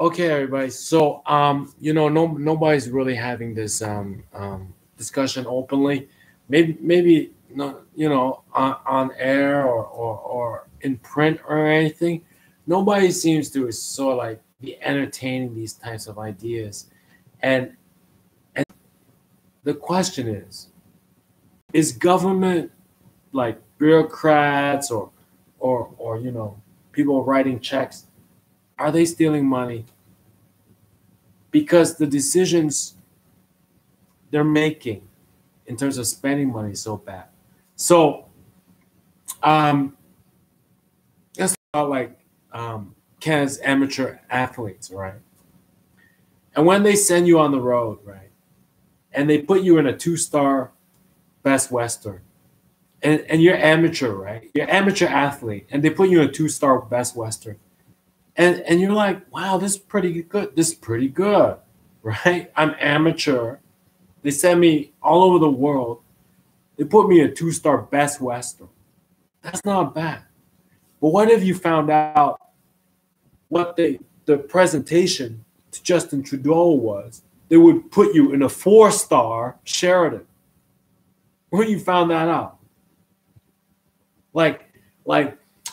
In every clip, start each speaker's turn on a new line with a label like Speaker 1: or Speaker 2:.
Speaker 1: Okay, everybody. So, nobody's really having this discussion openly. Maybe not, on air or in print or anything. Nobody seems to sort of like be entertaining these types of ideas. And the question is government, like bureaucrats or people writing checks, are they stealing money? Because the decisions they're making in terms of spending money is so bad. So let's talk about like Canada's amateur athletes, right? And when they send you on the road, right, and they put you in a 2-star Best Western, and you're amateur, right? You're amateur athlete, and they put you in a 2-star Best Western. And you're like, wow, this is pretty good. This is pretty good, right? I'm amateur. They send me all over the world. They put me in a 2-star Best Western. That's not bad. But what if you found out what the presentation to Justin Trudeau was? They would put you in a 4-star Sheridan. When you found that out?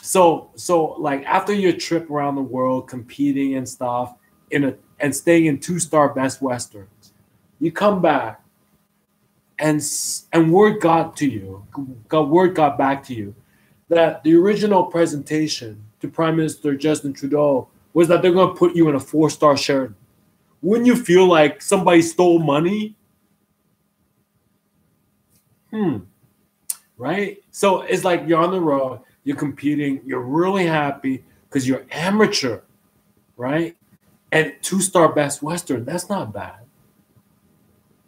Speaker 1: So after your trip around the world competing and stuff and staying in 2-star Best Westerns, you come back and word got back to you that the original presentation to Prime Minister Justin Trudeau was that they're going to put you in a 4-star Sheraton. Wouldn't you feel like somebody stole money? Right? So it's like you're on the road, you're competing, you're really happy because you're amateur, right? And 2-star Best Western, that's not bad.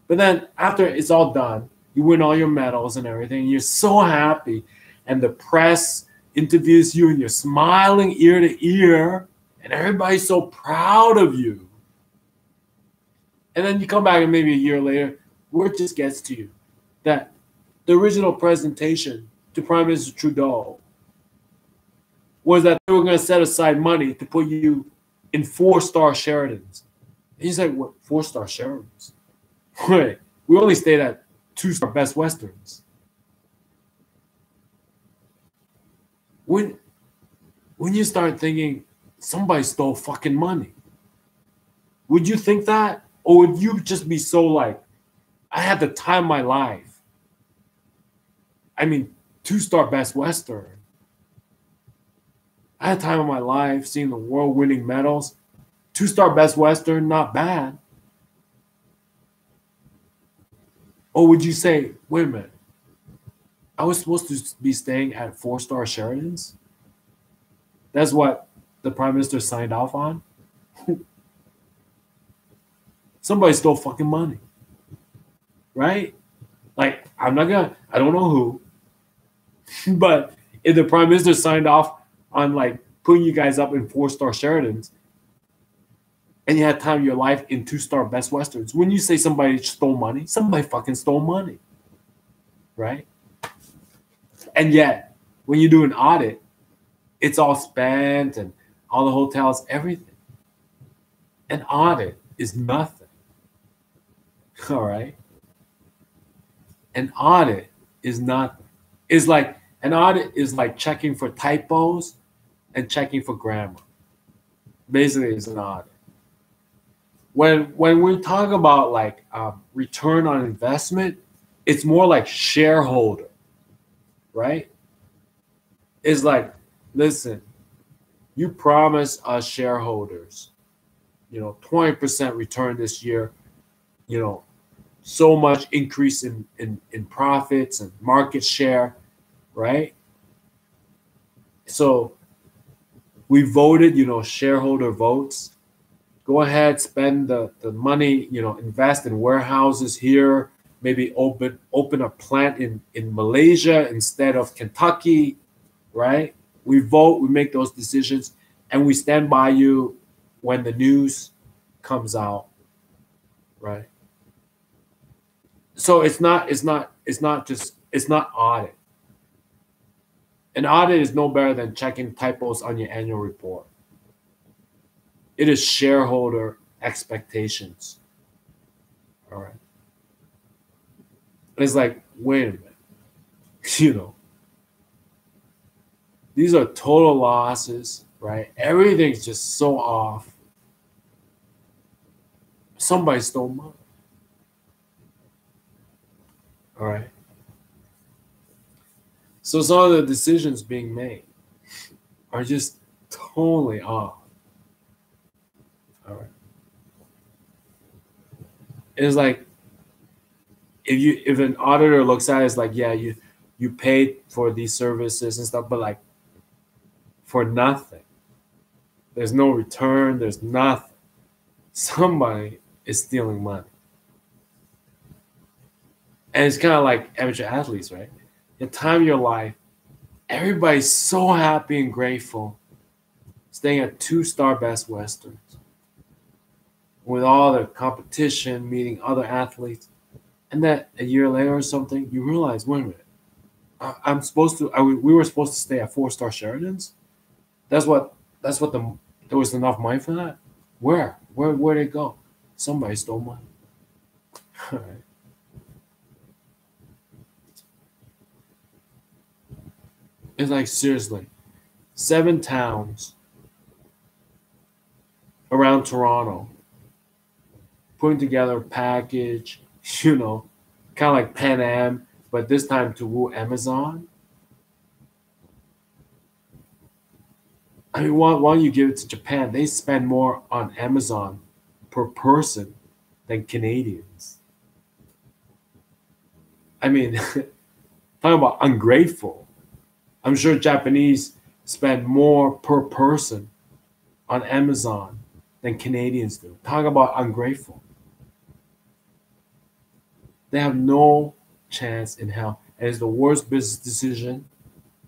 Speaker 1: But then after it's all done, you win all your medals and everything, and you're so happy, and the press interviews you, and you're smiling ear to ear, and everybody's so proud of you. And then you come back, and maybe a year later, word just gets to you that the original presentation to Prime Minister Trudeau was that they were going to set aside money to put you in 4-star Sheratons. And he's like, what, 4-star Sheratons? Wait, we only stayed at 2-star Best Westerns. When you start thinking somebody stole fucking money, would you think that? Or would you just be so like, I had the time of my life? I mean, 2-star Best Western. I had time of my life seeing the world winning medals. 2-star Best Western, not bad. Or would you say, wait a minute, I was supposed to be staying at 4-star Sheratons? That's what the Prime Minister signed off on? Somebody stole fucking money. Right? Like, I don't know who, but if the Prime Minister signed off on like putting you guys up in 4-star Sheratons and you had time of your life in 2-star Best Westerns, when you say somebody stole money, somebody fucking stole money, right? And yet, when you do an audit, it's all spent and all the hotels, everything. An audit is nothing, all right? An audit is nothing. An audit is like checking for typos and checking for grammar. Basically, it's an audit. When we talk about like return on investment, it's more like shareholder, right? It's like, listen, you promise us shareholders, 20% return this year, so much increase in profits and market share, right? So we voted, shareholder votes. Go ahead, spend the money, invest in warehouses here, maybe open a plant in Malaysia instead of Kentucky, right? We vote, we make those decisions, and we stand by you when the news comes out, right? So it's not audit. An audit is no better than checking typos on your annual report. It is shareholder expectations. All right. It's like, wait a minute. You know, these are total losses, right? Everything's just so off. Somebody stole money. All right. So some of the decisions being made are just totally off. All right. It's like if an auditor looks at it, it's like, yeah, you paid for these services and stuff, but like for nothing. There's no return, there's nothing. Somebody is stealing money. And it's kind of like amateur athletes, right? The time of your life, everybody's so happy and grateful staying at 2-star Best Westerns with all the competition, meeting other athletes. And that a year later or something, you realize, wait a minute, we were supposed to stay at 4-star Sheratons? That's what there was enough money for that? Where'd it go? Somebody stole money. All right. It's like, seriously, 7 towns around Toronto putting together a package, kind of like Pan Am, but this time to woo Amazon. I mean, why don't you give it to Japan? They spend more on Amazon per person than Canadians. I mean, talking about ungrateful. I'm sure Japanese spend more per person on Amazon than Canadians do. Talk about ungrateful. They have no chance in hell. And it's the worst business decision.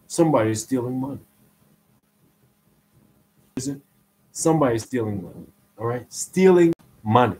Speaker 1: Somebody's stealing money. Somebody's stealing money. All right? Stealing money.